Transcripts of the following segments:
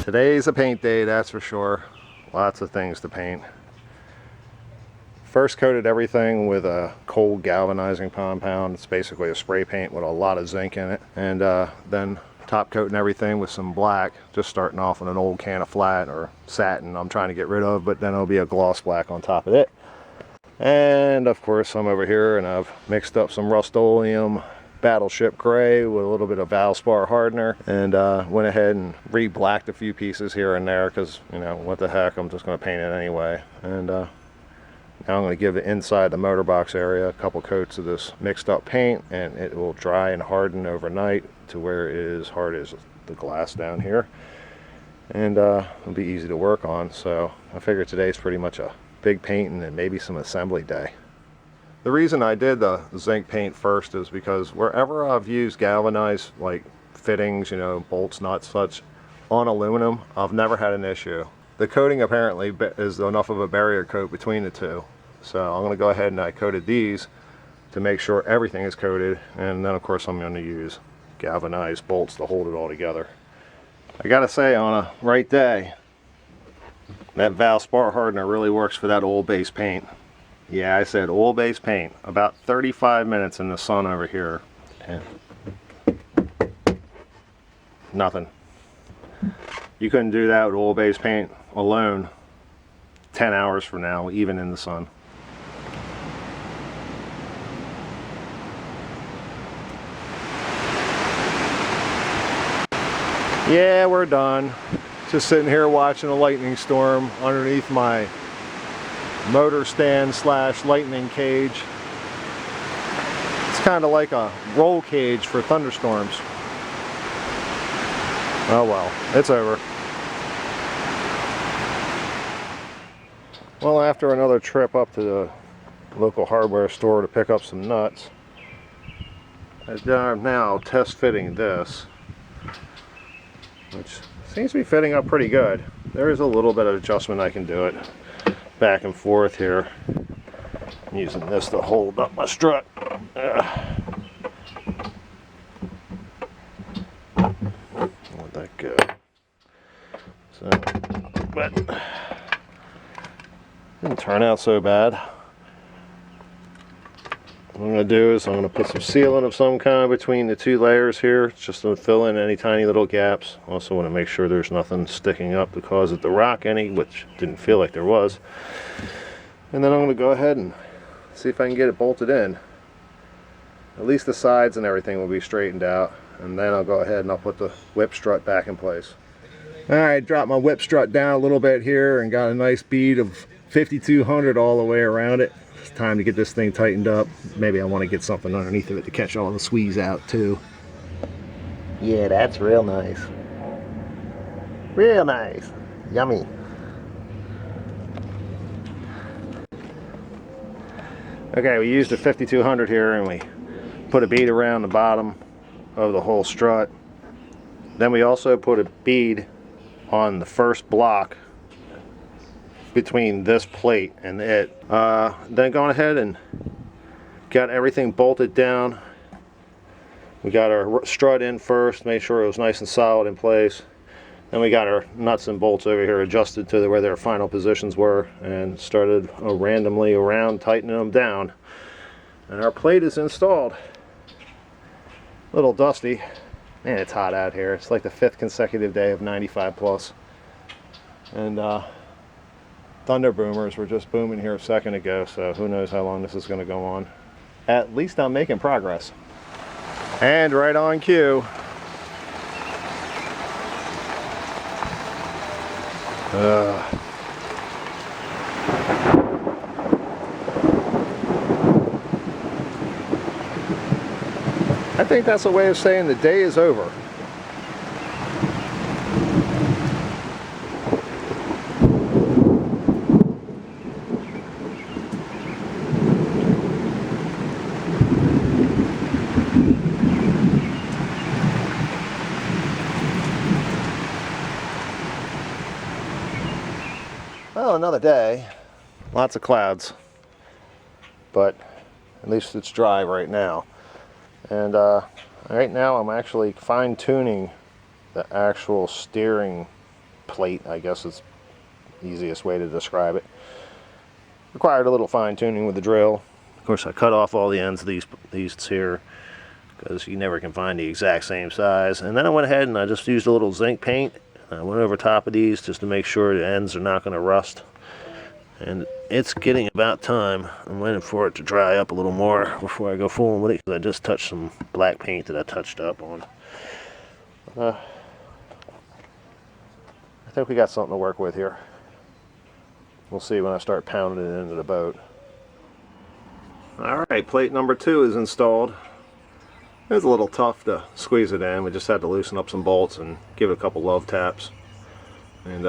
Today's a paint day, that's for sure. Lots of things to paint. First coated everything with a cold galvanizing compound. It's basically a spray paint with a lot of zinc in it. And then top coating everything with some black, just starting off with an old can of flat or satin I'm trying to get rid of, but then it'll be a gloss black on top of it. And of course I'm over here and I've mixed up some Rust-Oleum Battleship Gray with a little bit of Valspar hardener, and went ahead and re-blacked a few pieces here and there because, you know, what the heck, I'm just going to paint it anyway. And now I'm going to give the inside the motor box area a couple coats of this mixed up paint, and it will dry and harden overnight to where it is hard as the glass down here, and it'll be easy to work on. So I figure today's pretty much a big painting and maybe some assembly day. The reason I did the zinc paint first is because wherever I've used galvanized like fittings, you know, bolts, nuts, such, on aluminum, I've never had an issue. The coating apparently is enough of a barrier coat between the two. So I'm going to go ahead and I coated these to make sure everything is coated, and then of course I'm going to use galvanized bolts to hold it all together. I gotta say, on a right day, that Valspar hardener really works for that oil base paint. Yeah, I said oil base paint. About 35 minutes in the sun over here, and nothing. You couldn't do that with oil base paint alone 10 hours from now, even in the sun. Yeah, we're done. Just sitting here watching a lightning storm underneath my motor stand slash lightning cage. It's kind of like a roll cage for thunderstorms. Oh well, it's over. Well, after another trip up to the local hardware store to pick up some nuts, I'm now test fitting this, which seems to be fitting up pretty good. There is a little bit of adjustment I can do it back and forth here. I'm using this to hold up my strut. Let that go. So, but didn't turn out so bad. What I'm going to do is I'm going to put some sealant of some kind between the two layers here, just to fill in any tiny little gaps. Also want to make sure there's nothing sticking up to cause it to rock any, which didn't feel like there was. And then I'm going to go ahead and see if I can get it bolted in. At least the sides and everything will be straightened out, and then I'll go ahead and I'll put the whip strut back in place. Alright, dropped my whip strut down a little bit here and got a nice bead of 5200 all the way around it. It's time to get this thing tightened up. Maybe I want to get something underneath of it to catch all the squeeze out too. Yeah, that's real nice. Real nice. Yummy. Okay, we used a 5200 here and we put a bead around the bottom of the whole strut. Then we also put a bead on the first block between this plate and it. Then going ahead and got everything bolted down. We got our strut in first, made sure it was nice and solid in place. Then we got our nuts and bolts over here adjusted to where their final positions were, and started randomly around tightening them down. And our plate is installed. A little dusty. Man, it's hot out here. It's like the 5th consecutive day of 95 plus. And thunder boomers were just booming here a second ago, so who knows how long this is going to go on. At least I'm making progress. And right on cue. I think that's a way of saying the day is over. Well, another day. Lots of clouds, but at least it's dry right now. And right now I'm actually fine-tuning the actual steering plate, I guess is the easiest way to describe it. Required a little fine tuning with the drill. Of course, I cut off all the ends of these here because you never can find the exact same size. And then I went ahead and I just used a little zinc paint. I went over top of these just to make sure the ends are not going to rust. And it's getting about time. I'm waiting for it to dry up a little more before I go forward with it, because I just touched some black paint that I touched up on. I think we got something to work with here. We'll see when I start pounding it into the boat. Alright, plate number 2 is installed. It was a little tough to squeeze it in. We just had to loosen up some bolts and give it a couple love taps. And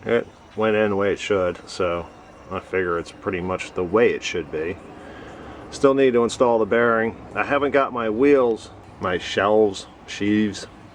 it went in the way it should, so I figure it's pretty much the way it should be. Still need to install the bearing. I haven't got my wheels, my sheaves.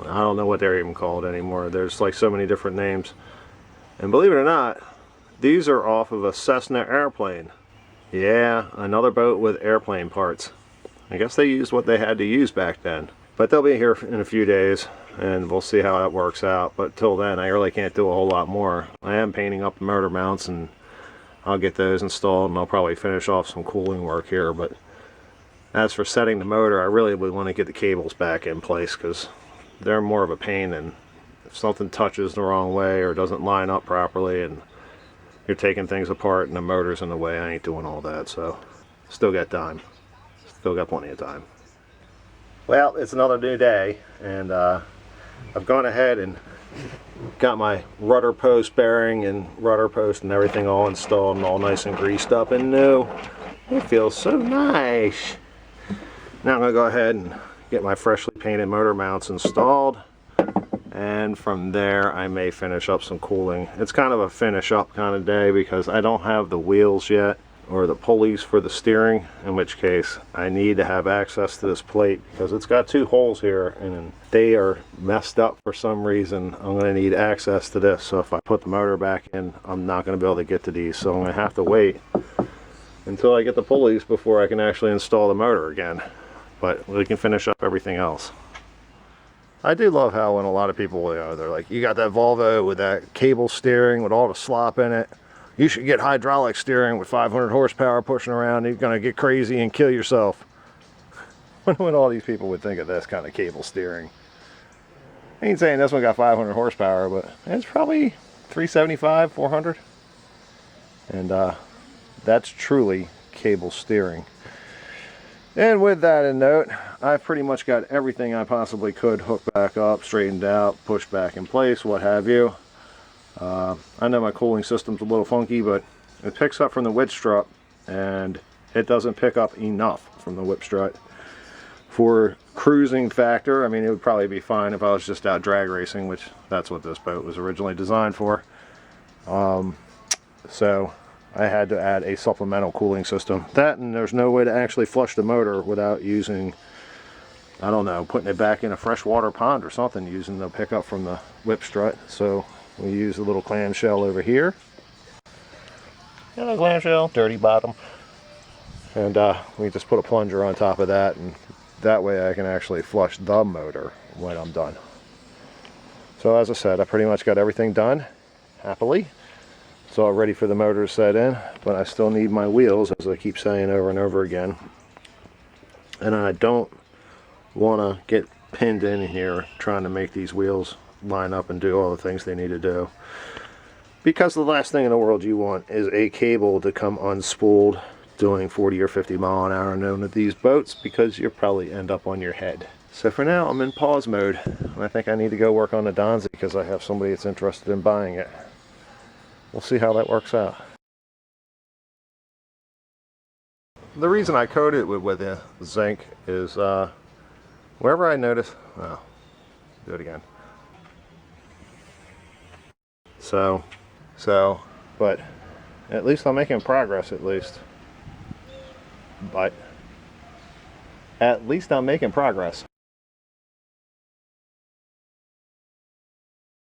I don't know what they're even called anymore. There's like so many different names. And believe it or not, these are off of a Cessna airplane. Yeah, another boat with airplane parts. I guess they used what they had to use back then. But they'll be here in a few days, and we'll see how that works out. But till then, I really can't do a whole lot more. I am painting up the motor mounts, and I'll get those installed, and I'll probably finish off some cooling work here. But as for setting the motor, I really would want to get the cables back in place, because they're more of a pain, and if something touches the wrong way or doesn't line up properly and you're taking things apart and the motor's in the way, I ain't doing all that. So still got time, still got plenty of time. Well, it's another new day, and I've gone ahead and got my rudder post bearing and rudder post and everything all installed and all nice and greased up and new. It feels so nice. Now I'm going to go ahead and get my freshly painted motor mounts installed, and from there I may finish up some cooling. It's kind of a finish up kind of day because I don't have the wheels yet or the pulleys for the steering, in which case I need to have access to this plate because it's got 2 holes here and they are messed up for some reason. I'm going to need access to this, so if I put the motor back in, I'm not going to be able to get to these, so I'm going to have to wait until I get the pulleys before I can actually install the motor again. But we can finish up everything else. I do love how when a lot of people, they're like, you got that Volvo with that cable steering with all the slop in it. You should get hydraulic steering with 500 horsepower pushing around. You're going to get crazy and kill yourself. I wonder what all these people would think of this kind of cable steering. I ain't saying this one got 500 horsepower, but it's probably 375, 400. And that's truly cable steering. And with that in note, I've pretty much got everything I possibly could hooked back up, straightened out, pushed back in place, what have you. I know my cooling system's a little funky, but it picks up from the whip strut, and it doesn't pick up enough from the whip strut. For cruising factor, I mean, it would probably be fine if I was just out drag racing, which that's what this boat was originally designed for. So I had to add a supplemental cooling system. That, and there's no way to actually flush the motor without using, I don't know, putting it back in a freshwater pond or something, using the pickup from the whip strut. So we use a little clamshell over here. Hello, clamshell, dirty bottom. And we just put a plunger on top of that, and that way I can actually flush the motor when I'm done. So as I said, I pretty much got everything done, happily. It's all ready for the motor to set in, but I still need my wheels, as I keep saying over and over again. And I don't want to get pinned in here trying to make these wheels line up and do all the things they need to do. Because the last thing in the world you want is a cable to come unspooled doing 40 or 50 mile an hour known at these boats, because you'll probably end up on your head. So for now, I'm in pause mode. I think I need to go work on the Donzi because I have somebody that's interested in buying it. We'll see how that works out. The reason I coat it with the zinc is wherever I notice, well, do it again. But at least I'm making progress, at least. But at least I'm making progress.